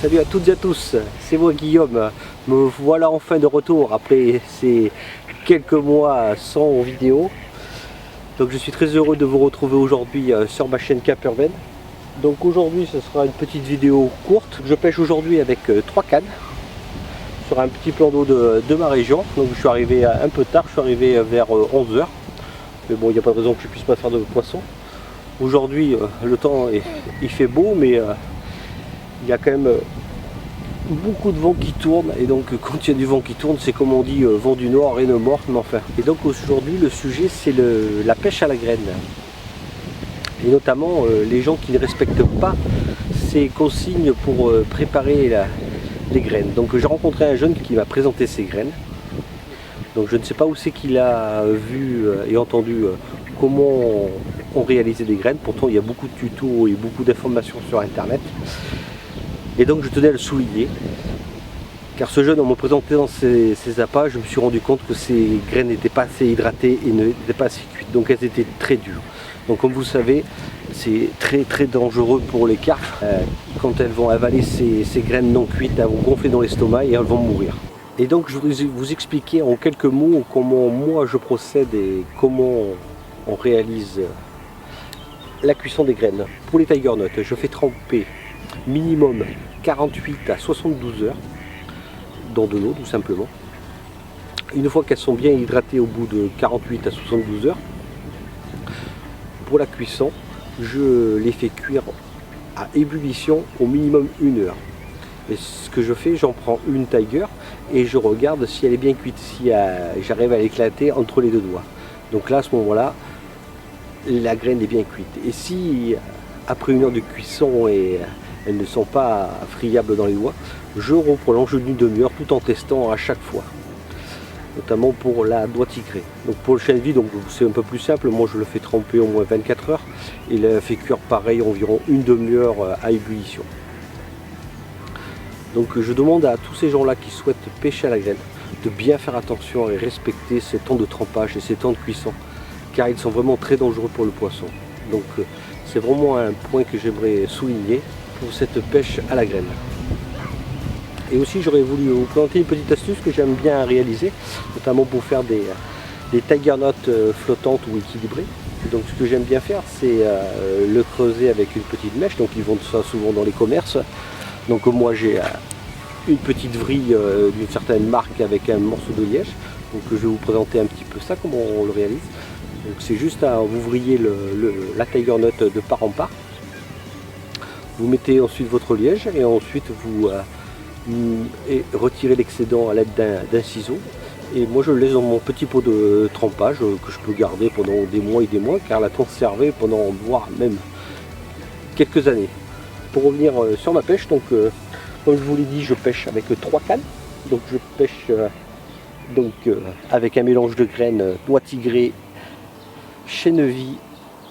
Salut à toutes et à tous, c'est moi Guillaume. Me voilà enfin de retour après ces quelques mois sans vidéo. Donc je suis très heureux de vous retrouver aujourd'hui sur ma chaîne Cap Urbaine. Donc aujourd'hui ce sera une petite vidéo courte. Je pêche aujourd'hui avec 3 cannes sur un petit plan d'eau de ma région. Donc je suis arrivé un peu tard, je suis arrivé vers 11 h. Mais bon, il n'y a pas de raison que je ne puisse pas faire de poisson. Aujourd'hui le temps il fait beau, mais il y a quand même beaucoup de vent qui tourne, et donc quand il y a du vent qui tourne, c'est comme on dit vent du nord, rien ne morte, mais enfin. Et donc aujourd'hui le sujet c'est la pêche à la graine, et notamment les gens qui ne respectent pas ces consignes pour préparer les graines. Donc j'ai rencontré un jeune qui m'a présenté ses graines, donc je ne sais pas où c'est qu'il a vu et entendu comment on réalisait des graines. Pourtant il y a beaucoup de tutos et beaucoup d'informations sur internet. Et donc je tenais à le souligner, car ce jeune, en me présentant ses appâts, je me suis rendu compte que ces graines n'étaient pas assez hydratées et n'étaient pas assez cuites, donc elles étaient très dures. Donc comme vous savez, c'est très dangereux pour les carpes. Quand elles vont avaler ces graines non cuites, elles vont gonfler dans l'estomac et elles vont mourir. Et donc je voudrais vous expliquer en quelques mots comment moi je procède et comment on réalise la cuisson des graines. Pour les tiger nuts, je fais tremper minimum 48 à 72 heures dans de l'eau tout simplement. Une fois qu'elles sont bien hydratées au bout de 48 à 72 heures, pour la cuisson, je les fais cuire à ébullition au minimum 1 heure. Et ce que je fais, j'en prends une tiger et je regarde si elle est bien cuite, si j'arrive à l'éclater entre les deux doigts. Donc là, à ce moment-là, la graine est bien cuite. Et si après 1 heure de cuisson et elles ne sont pas friables dans les doigts, je reprolonge d'une demi-heure tout en testant à chaque fois, notamment pour la doigt tigrée. Donc pour le chien de vie, c'est un peu plus simple. Moi je le fais tremper au moins 24 heures et il fait cuire pareil environ une demi-heure à ébullition. Donc je demande à tous ces gens-là qui souhaitent pêcher à la graine de bien faire attention et respecter ces temps de trempage et ces temps de cuisson, car ils sont vraiment très dangereux pour le poisson. Donc c'est vraiment un point que j'aimerais souligner pour cette pêche à la graine. Et aussi j'aurais voulu vous présenter une petite astuce que j'aime bien réaliser, notamment pour faire des tiger nuts flottantes ou équilibrées. Donc ce que j'aime bien faire, c'est le creuser avec une petite mèche. Donc ils vendent ça souvent dans les commerces. Donc moi j'ai une petite vrille d'une certaine marque avec un morceau de liège. Donc je vais vous présenter un petit peu ça, comment on le réalise. Donc c'est juste à vous vriller la tiger nut de part en part. Vous mettez ensuite votre liège et ensuite vous retirez l'excédent à l'aide d'un ciseau. Et moi je le laisse dans mon petit pot de trempage que je peux garder pendant des mois et des mois, car la conserver pendant voire même quelques années. Pour revenir sur ma pêche, donc comme je vous l'ai dit, je pêche avec 3 cannes. Donc je pêche avec un mélange de graines noix tigrée, chènevis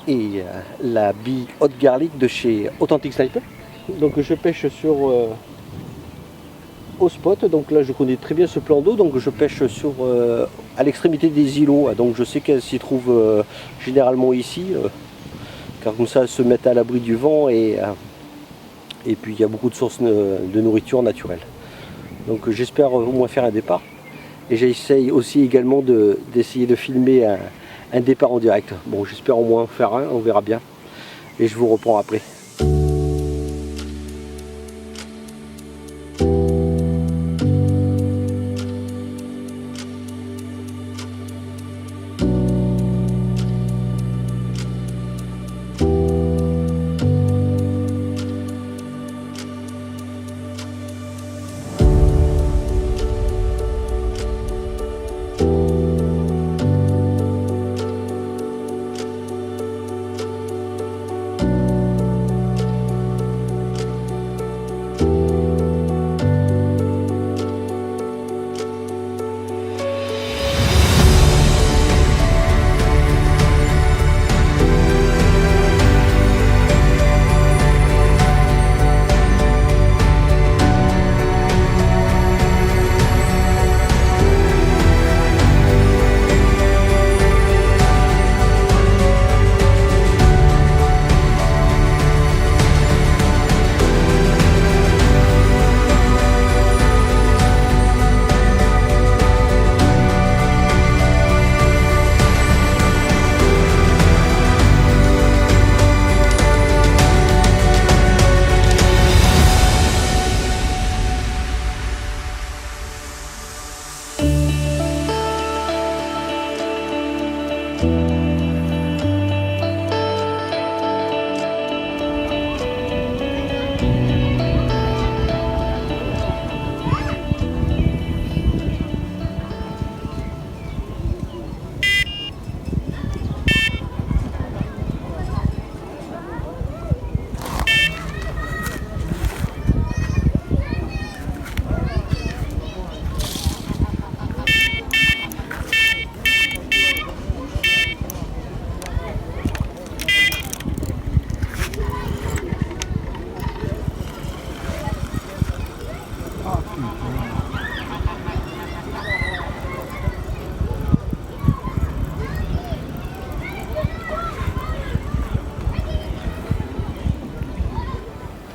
et la bille hot garlic de chez Authentic Sniper. Donc je pêche sur au spot. Donc là je connais très bien ce plan d'eau, donc je pêche à l'extrémité des îlots. Donc je sais qu'elles s'y trouvent généralement ici, car comme ça elles se mettent à l'abri du vent et puis il y a beaucoup de sources de nourriture naturelle. Donc j'espère au moins faire un départ, et j'essaye aussi également d'essayer de filmer un départ en direct. Bon, j'espère au moins faire un, on verra bien. Et je vous reprends après.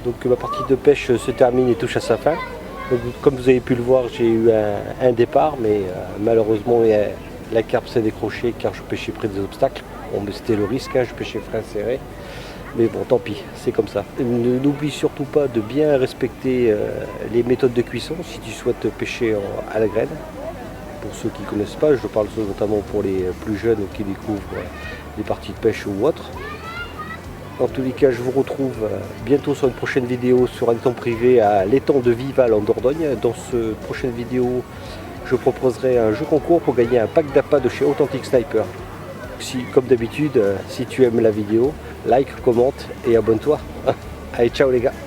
Donc ma partie de pêche se termine et touche à sa fin. Donc, comme vous avez pu le voir, j'ai eu un départ, mais malheureusement la carpe s'est décrochée car je pêchais près des obstacles. Bon, mais c'était le risque, hein, je pêchais frein serré. Mais bon, tant pis, c'est comme ça. N'oublie surtout pas de bien respecter les méthodes de cuisson si tu souhaites pêcher à la graine. Pour ceux qui ne connaissent pas, je parle notamment pour les plus jeunes qui découvrent les parties de pêche ou autres. En tous les cas, je vous retrouve bientôt sur une prochaine vidéo sur un étang privé à l'étang de Vival en Dordogne. Dans cette prochaine vidéo, je proposerai un jeu concours pour gagner un pack d'appâts de chez Authentic Sniper. Si, comme d'habitude, si tu aimes la vidéo, like, commente et abonne-toi. Allez, ciao les gars!